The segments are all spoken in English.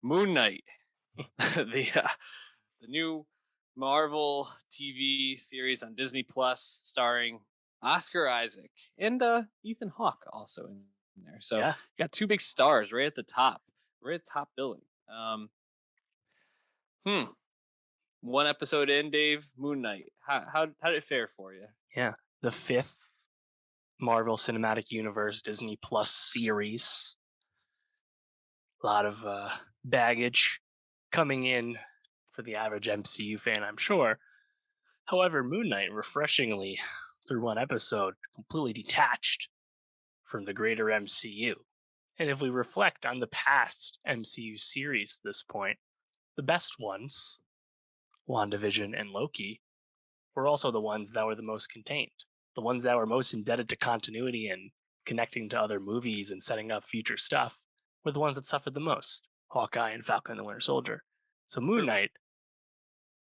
Moon Knight, the new Marvel TV series on Disney Plus, starring Oscar Isaac and Ethan Hawke also in there. So Yeah. you got two big stars right at the top, right at top billing. Hmm. One episode in, Dave. Moon Knight. How did it fare for you? Yeah. The fifth Marvel Cinematic Universe Disney Plus series. A lot of baggage coming in for the average MCU fan, I'm sure. However, Moon Knight, refreshingly, through one episode, completely detached from the greater MCU. And if we reflect on the past MCU series at this point, the best ones, WandaVision and Loki, were also the ones that were the most contained. The ones that were most indebted to continuity and connecting to other movies and setting up future stuff were the ones that suffered the most. Hawkeye and Falcon and the Winter Soldier. So Moon True. Knight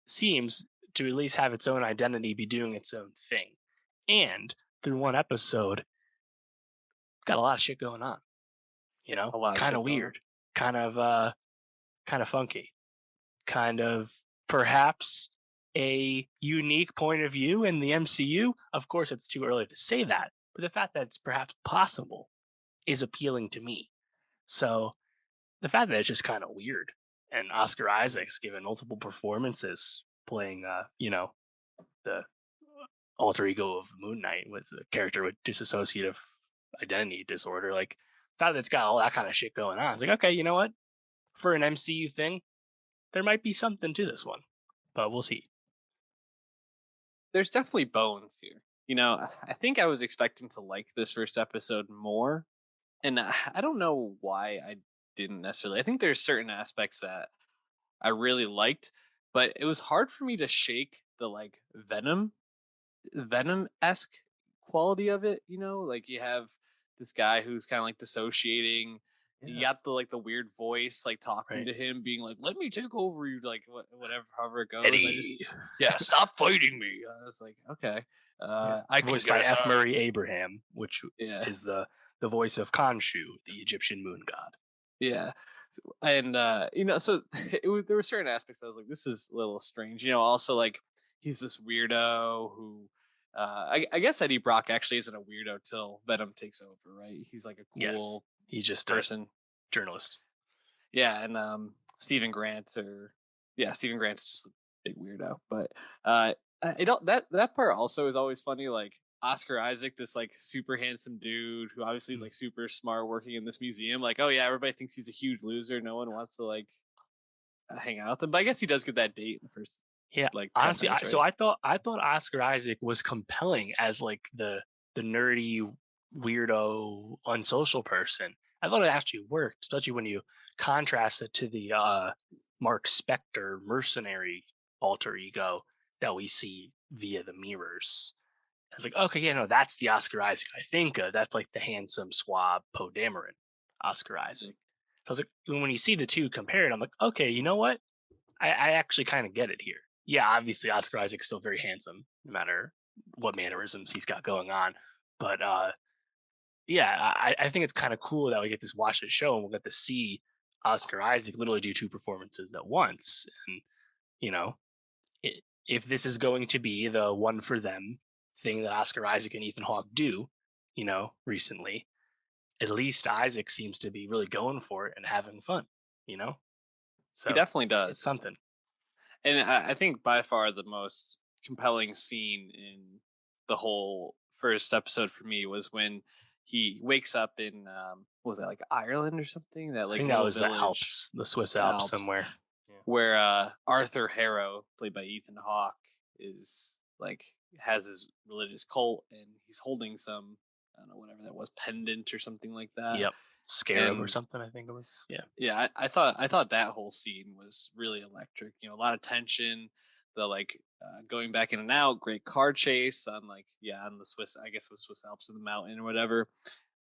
seems to at least have its own identity, be doing its own thing. And through one episode, got a lot of shit going on. You know, A lot of kind shit of going on. weird, kind of funky, kind of perhaps a unique point of view in the MCU. Of course, it's too early to say that, but the fact that it's perhaps possible is appealing to me. So the fact that it's just kind of weird, and Oscar Isaac's given multiple performances playing, the alter ego of Moon Knight was a character with dissociative identity disorder. Like, the fact that it's got all that kind of shit going on, it's like, okay, you know what? For an MCU thing, there might be something to this one, but we'll see. There's definitely bones here. I think I was expecting to like this first episode more, and I don't know why I didn't necessarily. I think there's certain aspects that I really liked, but it was hard for me to shake the like Venom esque quality of it. Like you have this guy who's kind of like dissociating. You Yeah, got the weird voice like talking right. to him, being like, "Let me take over you," like whatever, however it goes. Eddie. Yeah, stop fighting me. I was like, okay, Yeah, I can voiced by guess. F. Murray Abraham, which Yeah, is the voice of Khonshu, the Egyptian moon god. yeah. And so there were certain aspects I was like, this is a little strange. Also like he's this weirdo who I guess Eddie Brock actually isn't a weirdo till Venom takes over, right? He's like a Yes, cool he's just a person. journalist. Yeah, and Stephen Grant's just a big weirdo. But that part also is always funny. Like Oscar Isaac, this like super handsome dude who obviously is Mm. like super smart, working in this museum. Like, oh yeah, everybody thinks he's a huge loser. No one wants to like hang out with him. But I guess he does get that date in the first Yeah, like 10 honestly, minutes, so right? I thought Oscar Isaac was compelling as like the nerdy, weirdo, unsocial person. I thought it actually worked, especially when you contrast it to the Mark Spector mercenary alter ego that we see via the mirrors. I was like, okay, yeah, no, that's the Oscar Isaac I think of. That's like the handsome, suave Poe Dameron Oscar Mhm. Isaac. So I was like, when you see the two compared, I'm like, okay, you know what? I actually kind of get it here. Yeah, obviously Oscar Isaac's still very handsome, no matter what mannerisms he's got going on. But yeah, I think it's kind of cool that we get to watch this show and we'll get to see Oscar Isaac literally do two performances at once. And you know, if this is going to be the one for them thing that Oscar Isaac and Ethan Hawke do, recently, at least Isaac seems to be really going for it and having fun. You know, He so definitely it's does. something. And I think by far the most compelling scene in the whole first episode for me was when he wakes up in what was that, like Ireland or something, that I like think that little was the village, Alps, the Swiss the Alps Alps, somewhere. Yeah. where Arthur Harrow, played by Ethan Hawke, is like has his religious cult and he's holding some, I don't know, whatever that was, pendant or something like that. Yep. Scarab or And something, I think it was. Yeah. yeah, I thought that whole scene was really electric. A lot of tension, the like going back in and out, great car chase on on the Swiss, I guess it was Swiss Alps in the mountain or whatever.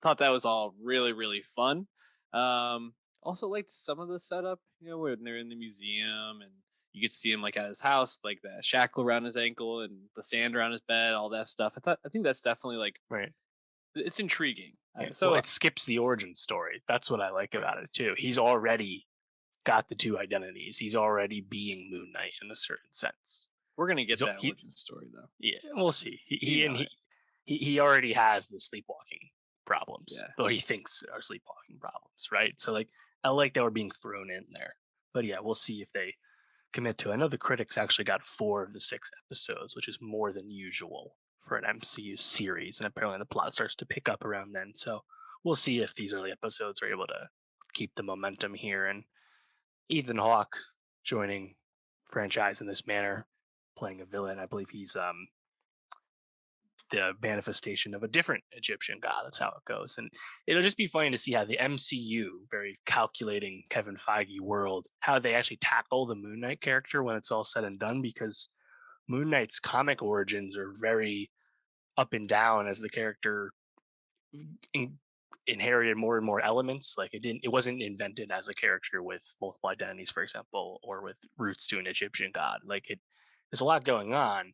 Thought that was all really really fun. Also liked some of the setup, when they're in the museum and you get to see him like at his house, like the shackle around his ankle and the sand around his bed, all that stuff. I think that's definitely like Right. it's intriguing. Yeah. Well, So it skips the origin story. That's what I like right, about it too. He's already got the two identities. He's already being Moon Knight in a certain sense. We're gonna He's get that he origin story though. Yeah, we'll see. You know it. He already has the sleepwalking problems, Yeah. or he thinks are sleepwalking problems, right? So like I like that we're being thrown in there. But yeah, we'll see if they commit to it. I know the critics actually got 4 of the 6 episodes, which is more than usual for an MCU series, and apparently the plot starts to pick up around then. So we'll see if these early episodes are able to keep the momentum here. And Ethan Hawke joining franchise in this manner, playing a villain. I believe he's the manifestation of a different Egyptian god. That's how it goes. And it'll just be funny to see how the MCU, very calculating Kevin Feige world, how they actually tackle the Moon Knight character when it's all said and done, because Moon Knight's comic origins are very up and down as the character in, inherited more and more elements. Like it wasn't invented as a character with multiple identities, for example, or with roots to an Egyptian god. There's a lot going on,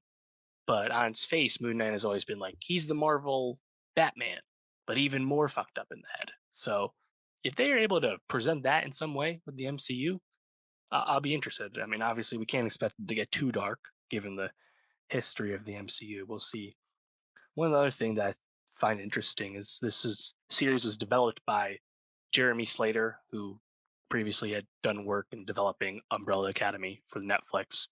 but on its face, Moon Knight has always been like, he's the Marvel Batman, but even more fucked up in the head. So if they are able to present that in some way with the MCU, I'll be interested. I mean, obviously, we can't expect it to get too dark given the history of the MCU. We'll see. One other thing that I find interesting is series was developed by Jeremy Slater, who previously had done work in developing Umbrella Academy for Netflix.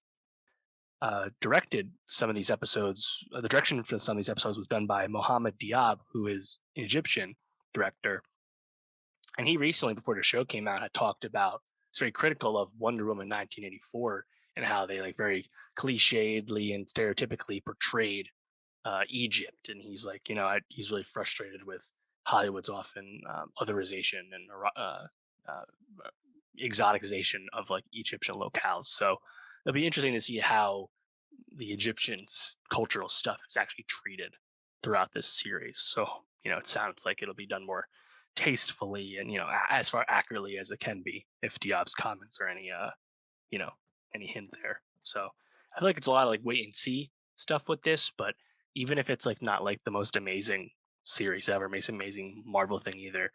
Directed some of these episodes. The direction for some of these episodes was done by Mohammed Diab, who is an Egyptian director. And he recently, before the show came out, had talked about, it's very critical of Wonder Woman 1984 and how they like very clichédly and stereotypically portrayed Egypt. And he's like, he's really frustrated with Hollywood's often otherization and uh, exoticization of like Egyptian locales. So it'll be interesting to see how the Egyptian cultural stuff is actually treated throughout this series. So, it sounds like it'll be done more tastefully and, as far accurately as it can be if Diab's comments are you know, any hint there. So I feel like it's a lot of like wait and see stuff with this, but even if it's like not like the most amazing series ever, makes amazing Marvel thing either,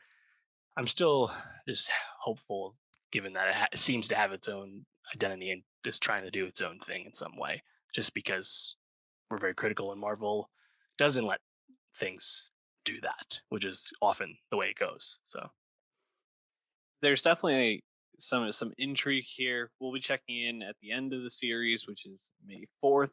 I'm still just hopeful, given that it seems to have its own identity and just trying to do its own thing in some way. Just because we're very critical, and Marvel doesn't let things do that, which is often the way it goes. So There's definitely some intrigue here. We'll be checking in at the end of the series, which is May 4th.